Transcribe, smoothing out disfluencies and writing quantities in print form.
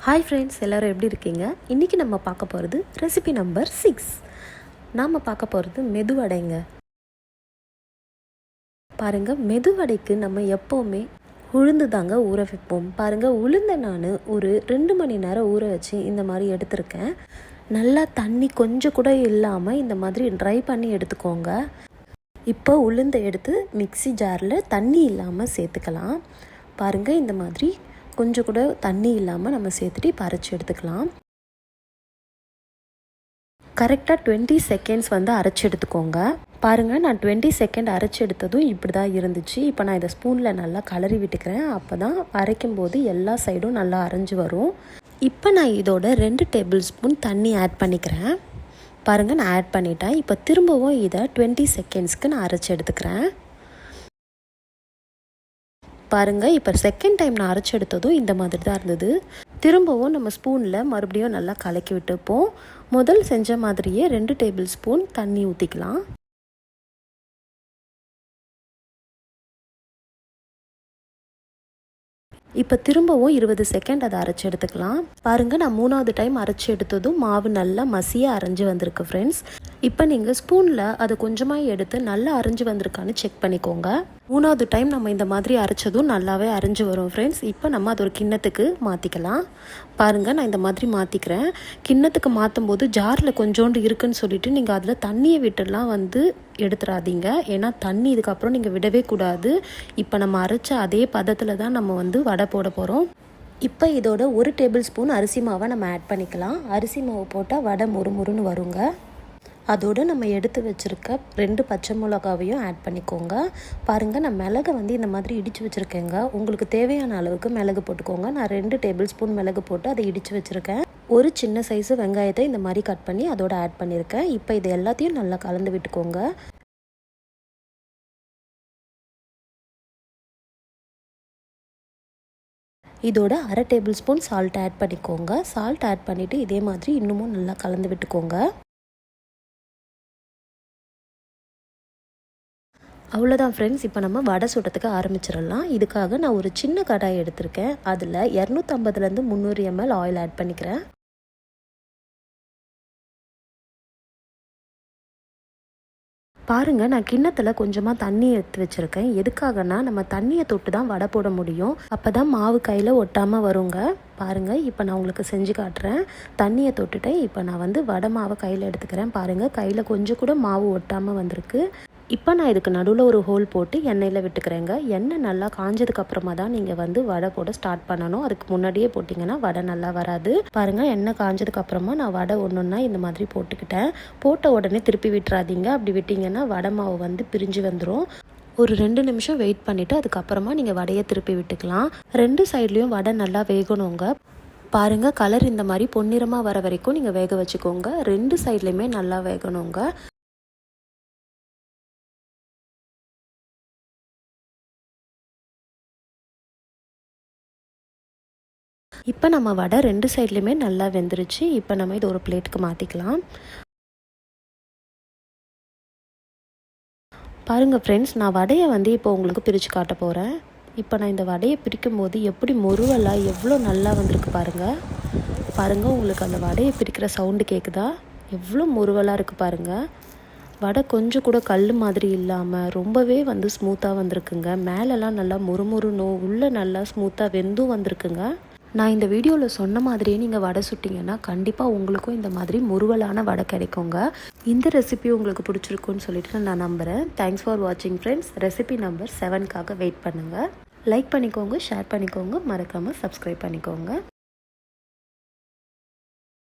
Hi friends, எல்லோரும் எப்படி இருக்கீங்க? இன்றைக்கி நம்ம பார்க்க போகிறது ரெசிபி நம்பர் 6. நாம் பார்க்க போகிறது மெதுவடைங்க. பாருங்கள், மெதுவடைக்கு நம்ம எப்போவுமே உளுந்து தாங்க ஊற வைப்போம். பாருங்கள், உளுந்தை நான் ஒரு 2 மணி நேரம் ஊற வச்சு இந்த மாதிரி எடுத்திருக்கேன். நல்லா தண்ணி கொஞ்சம் கூட இல்லாமல் இந்த மாதிரி ட்ரை பண்ணி எடுத்துக்கோங்க. இப்போ உளுந்தை எடுத்து மிக்ஸி ஜாரில் தண்ணி இல்லாமல் சேர்த்துக்கலாம். பாருங்கள், இந்த மாதிரி கொஞ்சம் கூட தண்ணி இல்லாமல் நம்ம சேர்த்துட்டு இப்போ அரைச்சி எடுத்துக்கலாம். கரெக்டாக 20 செகண்ட்ஸ் அரைச்சி எடுத்துக்கோங்க. பாருங்கள், நான் 20 செகண்ட் அரைச்சி எடுத்ததும் இப்படி தான் இருந்துச்சு. இப்போ நான் இதை ஸ்பூனில் நல்லா கலரி விட்டுக்கிறேன். அப்போ தான் அரைக்கும் போது எல்லா சைடும் நல்லா அரைஞ்சி வரும். இப்போ நான் இதோட 2 டேபிள் ஸ்பூன் தண்ணி ஆட் பண்ணிக்கிறேன். பாருங்கள், நான் ஆட் பண்ணிட்டேன். இப்போ திரும்பவும் இதை 20 செகண்ட்ஸ்க்கு நான் அரைச்சி எடுத்துக்கிறேன். பாருங்கள், இப்போ செகண்ட் டைம் நான் அரைச்சி எடுத்ததும் இந்த மாதிரி தான் இருந்தது. திரும்பவும் நம்ம ஸ்பூனில் மறுபடியும் நல்லா கலக்கி விட்டுப்போம். முதல் செஞ்ச மாதிரியே 2 டேபிள் ஸ்பூன் தண்ணி ஊற்றிக்கலாம். இப்போ திரும்பவும் 20 செகண்ட் அதை அரைச்சி எடுத்துக்கலாம். பாருங்கள், நான் 3வது டைம் அரைச்சி எடுத்ததும் மாவு நல்லா மசியாக அரைஞ்சி வந்திருக்கு ஃப்ரெண்ட்ஸ். இப்போ நீங்கள் ஸ்பூனில் அதை கொஞ்சமாக எடுத்து நல்லா அரைஞ்சி வந்திருக்கான்னு செக் பண்ணிக்கோங்க. 3வது டைம் நம்ம இந்த மாதிரி அரைச்சதும் நல்லாவே அரைஞ்சி வரும் ஃப்ரெண்ட்ஸ். இப்போ நம்ம அது ஒரு கிண்ணத்துக்கு மாற்றிக்கலாம். பாருங்கள், நான் இந்த மாதிரி மாற்றிக்கிறேன். கிண்ணத்துக்கு மாற்றும் போது ஜாரில் கொஞ்சோண்டு இருக்குன்னு சொல்லிவிட்டு நீங்கள் அதில் தண்ணியை விட்டுலாம் எடுத்துடாதீங்க. ஏன்னா தண்ணி இதுக்கப்புறம் நீங்கள் விடவே கூடாது. இப்போ நம்ம அரைச்ச அதே பதத்தில் தான் நம்ம வடை போட போகிறோம். இப்போ இதோட 1 டேபிள் ஸ்பூன் அரிசி மாவை நம்ம ஆட் பண்ணிக்கலாம். அரிசி மாவு போட்டால் வடை முறுமுறுன்னு வருங்க. அதோடு நம்ம எடுத்து வச்சுருக்க 2 பச்சை மிளகாவையும் ஆட் பண்ணிக்கோங்க. பாருங்கள், நான் மிளகு இந்த மாதிரி இடித்து வச்சுருக்கேங்க. உங்களுக்கு தேவையான அளவுக்கு மிளகு போட்டுக்கோங்க. நான் 2 டேபிள் ஸ்பூன் மிளகு போட்டு அதை இடித்து வச்சுருக்கேன். ஒரு சின்ன சைஸு வெங்காயத்தை இந்த மாதிரி கட் பண்ணி அதோடு ஆட் பண்ணியிருக்கேன். இப்போ இது எல்லாத்தையும் நல்லா கலந்து விட்டுக்கோங்க. இதோட 1/2 டேபிள் ஸ்பூன் சால்ட் ஆட் பண்ணிக்கோங்க. சால்ட் ஆட் பண்ணிவிட்டு இதே மாதிரி இன்னமும் நல்லா கலந்து விட்டுக்கோங்க. அவ்வளோதான் ஃப்ரெண்ட்ஸ். இப்போ நம்ம வடை சுடுறதுக்கு ஆரம்பிச்சிடலாம். இதுக்காக நான் ஒரு சின்ன கடாய் எடுத்திருக்கேன். அதில் 250 300 ml ஆயில் ஆட் பண்ணிக்கிறேன். பாருங்கள், நான் கிண்ணத்தில் கொஞ்சமாக தண்ணி எடுத்து வச்சுருக்கேன். எதுக்காகனா நம்ம தண்ணியை தொட்டு தான் வடை போட முடியும். அப்போ தான் மாவு கையில் ஒட்டாமல் வருங்க. பாருங்கள், இப்போ நான் உங்களுக்கு செஞ்சு காட்டுறேன். தண்ணியை தொட்டுட்டேன். இப்போ நான் வடை மாவை கையில் எடுத்துக்கிறேன். பாருங்கள், கையில் கொஞ்சம் கூட மாவு ஒட்டாமல் வந்திருக்கு. இப்போ நான் இதுக்கு நடுவில் ஒரு ஹோல் போட்டு எண்ணெயில் விட்டுக்கிறேங்க. எண்ணெய் நல்லா காஞ்சதுக்கப்புறமா தான் நீங்கள் வடை போட ஸ்டார்ட் பண்ணணும். அதுக்கு முன்னாடியே போட்டிங்கன்னா வடை நல்லா வராது. பாருங்கள், எண்ணெய் காஞ்சதுக்கப்புறமா நான் வடை ஒன்றுன்னா இந்த மாதிரி போட்டுக்கிட்டேன். போட்ட உடனே திருப்பி விட்டுறாதீங்க. அப்படி விட்டிங்கன்னா வடை மாவு பிரிஞ்சு வந்துடும். ஒரு 2 நிமிஷம் வெயிட் பண்ணிவிட்டு அதுக்கப்புறமா நீங்கள் வடையை திருப்பி விட்டுக்கலாம். 2 சைட்லேயும் வடை நல்லா வேகணுங்க. பாருங்கள், கலர் இந்த மாதிரி பொன்னிறமாக வர வரைக்கும் நீங்கள் வேக வச்சுக்கோங்க. 2 சைட்லேயுமே நல்லா வேகணுங்க. இப்போ நம்ம வடை 2 சைட்லேயுமே நல்லா வெந்துருச்சு. இப்போ நம்ம இது ஒரு பிளேட்டுக்கு மாற்றிக்கலாம். பாருங்கள் ஃப்ரெண்ட்ஸ், நான் வடையை இப்போ உங்களுக்கு பிரித்து காட்ட போகிறேன். இப்போ நான் இந்த வடையை பிரிக்கும் போது எப்படி முருவலாக எவ்வளோ நல்லா வந்திருக்கு பாருங்கள். பாருங்கள், உங்களுக்கு அந்த வடையை பிரிக்கிற சவுண்டு கேட்குதா? எவ்வளோ முருவலாக இருக்குது பாருங்கள். வடை கொஞ்சம் கூட கல் மாதிரி இல்லாமல் ரொம்பவே ஸ்மூத்தாக வந்திருக்குங்க. மேலெல்லாம் நல்லா முறுமுறுன்னு உள்ளே நல்லா ஸ்மூத்தாக வெந்தும் வந்திருக்குங்க. நான் இந்த வீடியோவில் சொன்ன மாதிரியே நீங்கள் வடை சுட்டிங்கன்னா கண்டிப்பாக உங்களுக்கும் இந்த மாதிரி முறுவலான வடை கிடைக்குங்க. இந்த ரெசிபி உங்களுக்கு பிடிச்சிருக்குன்னு சொல்லிட்டு நான் நம்புகிறேன். தேங்க்ஸ் ஃபார் வாட்சிங் ஃப்ரெண்ட்ஸ். ரெசிபி நம்பர் 7க்காக வெயிட் பண்ணுங்கள். லைக் பண்ணிக்கோங்க, ஷேர் பண்ணிக்கோங்க, மறக்காமல் சப்ஸ்கிரைப் பண்ணிக்கோங்க.